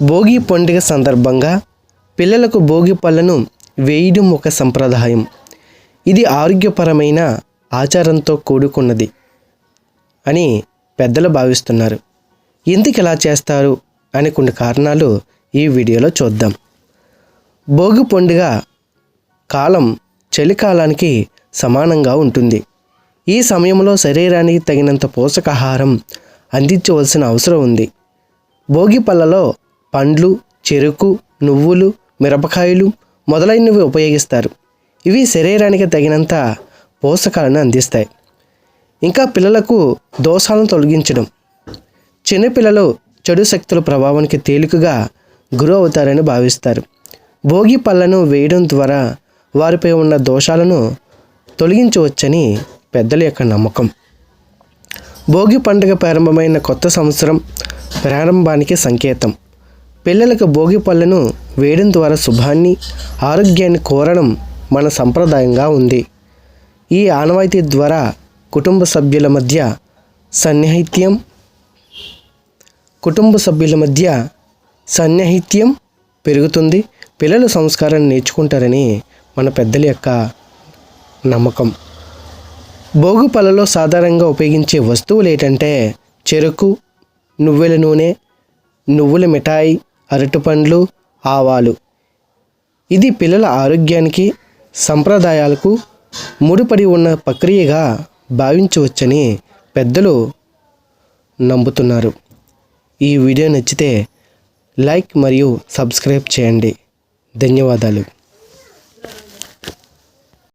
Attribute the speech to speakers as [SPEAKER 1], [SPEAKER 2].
[SPEAKER 1] భోగి పండుగ సందర్భంగా పిల్లలకు భోగి పళ్ళను వేయడం ఒక సంప్రదాయం. ఇది ఆరోగ్యపరమైన ఆచారంతో కూడుకున్నది అని పెద్దలు భావిస్తున్నారు. ఎందుకు ఇలా చేస్తారు అని కొన్ని కారణాలు ఈ వీడియోలో చూద్దాం. భోగి పండుగ కాలం చలికాలానికి సమానంగా ఉంటుంది. ఈ సమయంలో శరీరానికి తగినంత పోషకాహారం అందించవలసిన అవసరం ఉంది. భోగి పళ్ళలో పండ్లు, చెరుకు, నువ్వులు, మిరపకాయలు మొదలైనవి ఉపయోగిస్తారు. ఇవి శరీరానికి తగినంత పోషకాలను అందిస్తాయి. ఇంకా పిల్లలకు దోషాలను తొలగించడం. చిన్నపిల్లలు చెడు శక్తుల ప్రభావానికి తేలికగా గురి అవుతారని భావిస్తారు. భోగి పళ్ళను వేయడం ద్వారా వారిపై ఉన్న దోషాలను తొలగించవచ్చని పెద్దల యొక్క నమ్మకం. భోగి పండుగ ప్రారంభమైన కొత్త సంవత్సరం ప్రారంభానికి సంకేతం. పిల్లలకు భోగి పళ్ళను వేయడం ద్వారా శుభాన్ని, ఆరోగ్యాన్ని కోరడం మన సంప్రదాయంగా ఉంది. ఈ ఆనవాయితీ ద్వారా కుటుంబ సభ్యుల మధ్య సన్నిహిత్యం పెరుగుతుంది. పిల్లలు సంస్కారాన్ని నేర్చుకుంటారని మన పెద్దల యొక్క నమ్మకం. భోగి పళ్ళలో సాధారణంగా ఉపయోగించే వస్తువులు ఏంటంటే చెరుకు, నువ్వుల నూనె, నువ్వుల మిఠాయి, అరటిపండ్లు, ఆవాలు. ఇది పిల్లల ఆరోగ్యానికి, సంప్రదాయాలకు ముడిపడి ఉన్న ప్రక్రియగా భావించవచ్చని పెద్దలు నమ్ముతున్నారు. ఈ వీడియో నచ్చితే లైక్ మరియు సబ్స్క్రైబ్ చేయండి. ధన్యవాదాలు.